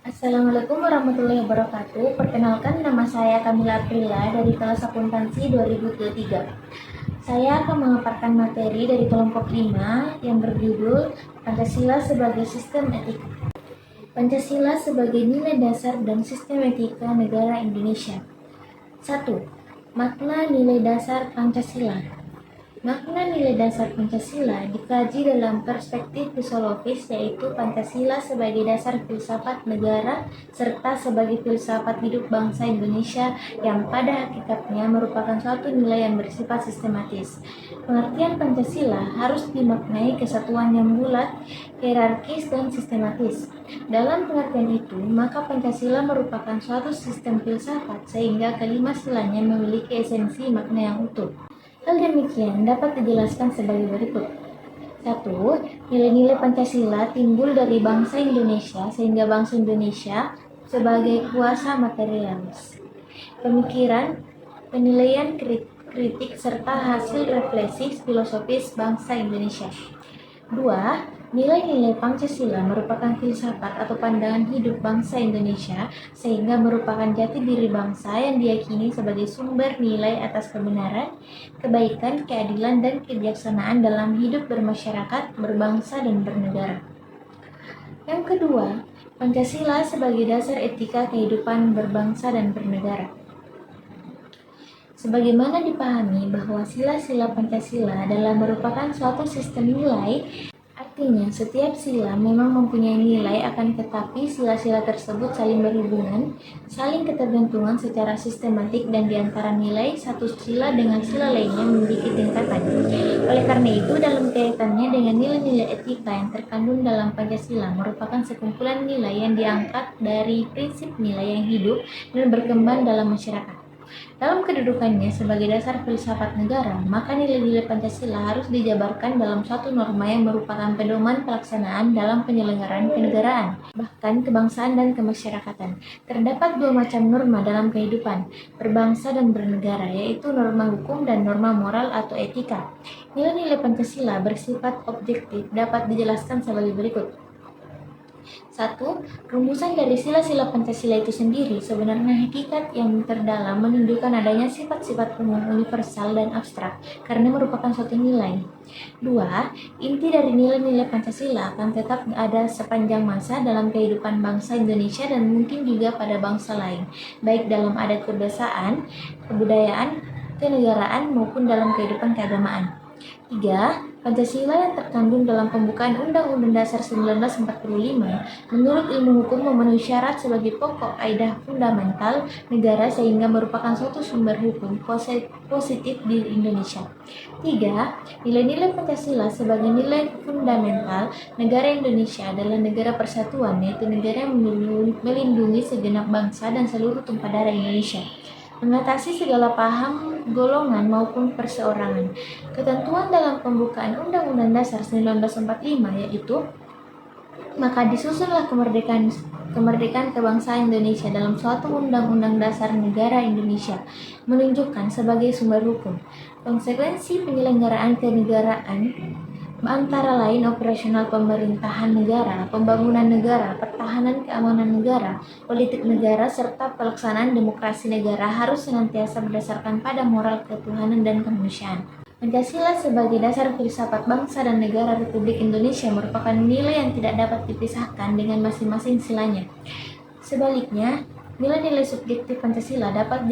Assalamualaikum warahmatullahi wabarakatuh. Perkenalkan, nama saya Kamila Aprila dari kelas akuntansi 2023. Saya akan memaparkan materi dari kelompok 5 yang berjudul Pancasila sebagai Sistem Etika. Pancasila sebagai nilai dasar dan sistem etika negara Indonesia. 1. Makna nilai dasar Pancasila. Makna nilai dasar Pancasila dikaji dalam perspektif filosofis, yaitu Pancasila sebagai dasar filsafat negara serta sebagai filsafat hidup bangsa Indonesia yang pada hakikatnya merupakan suatu nilai yang bersifat sistematis. Pengertian Pancasila harus dimaknai kesatuan yang bulat, hierarkis, dan sistematis. Dalam pengertian itu, maka Pancasila merupakan suatu sistem filsafat sehingga kelima silanya memiliki esensi makna yang utuh. Hal demikian dapat dijelaskan sebagai berikut. 1. Nilai-nilai Pancasila timbul dari bangsa Indonesia sehingga bangsa Indonesia sebagai kuasa materialis. Pemikiran, penilaian kritik serta hasil refleksi filosofis bangsa Indonesia. 2. Nilai-nilai Pancasila merupakan filsafat atau pandangan hidup bangsa Indonesia sehingga merupakan jati diri bangsa yang diyakini sebagai sumber nilai atas kebenaran, kebaikan, keadilan, dan kebijaksanaan dalam hidup bermasyarakat, berbangsa, dan bernegara. Yang kedua, Pancasila sebagai dasar etika kehidupan berbangsa dan bernegara. Sebagaimana dipahami bahwa sila-sila Pancasila adalah merupakan suatu sistem nilai, artinya setiap sila memang mempunyai nilai, akan tetapi sila-sila tersebut saling berhubungan, saling ketergantungan secara sistematik, dan diantara nilai satu sila dengan sila lainnya memiliki tingkatan. Oleh karena itu, dalam kaitannya dengan nilai-nilai etika yang terkandung dalam Pancasila merupakan sekumpulan nilai yang diangkat dari prinsip nilai yang hidup dan berkembang dalam masyarakat. Dalam kedudukannya sebagai dasar filsafat negara, maka nilai-nilai Pancasila harus dijabarkan dalam suatu norma yang merupakan pedoman pelaksanaan dalam penyelenggaraan kenegaraan, bahkan kebangsaan dan kemasyarakatan. Terdapat dua macam norma dalam kehidupan berbangsa dan bernegara, yaitu norma hukum dan norma moral atau etika. Nilai-nilai Pancasila bersifat objektif dapat dijelaskan sebagai berikut. 1. Rumusan dari sila-sila Pancasila itu sendiri sebenarnya hakikat yang terdalam menunjukkan adanya sifat-sifat umum, universal, dan abstrak karena merupakan suatu nilai. 2. Inti dari nilai-nilai Pancasila akan tetap ada sepanjang masa dalam kehidupan bangsa Indonesia dan mungkin juga pada bangsa lain, baik dalam adat kebiasaan, kebudayaan, kenegaraan maupun dalam kehidupan keagamaan. 3. Pancasila yang terkandung dalam pembukaan Undang-Undang Dasar 1945 menurut ilmu hukum memenuhi syarat sebagai pokok kaidah fundamental negara sehingga merupakan suatu sumber hukum positif di Indonesia. 3. Nilai-nilai Pancasila sebagai nilai fundamental negara Indonesia adalah negara persatuan, yaitu negara yang melindungi segenap bangsa dan seluruh tumpah darah Indonesia, mengatasi segala paham, golongan, maupun perseorangan. Ketentuan dalam pembukaan Undang-Undang Dasar 1945 yaitu, maka disusunlah kemerdekaan kebangsaan Indonesia dalam suatu Undang-Undang Dasar Negara Indonesia, menunjukkan sebagai sumber hukum. Konsekuensi penyelenggaraan kenegaraan antara lain operasional pemerintahan negara, pembangunan negara, pertahanan keamanan negara, politik negara, serta pelaksanaan demokrasi negara harus senantiasa berdasarkan pada moral ketuhanan dan kemanusiaan. Pancasila sebagai dasar filsafat bangsa dan negara Republik Indonesia merupakan nilai yang tidak dapat dipisahkan dengan masing-masing silanya. Sebaliknya, nilai-nilai subjektif Pancasila dapat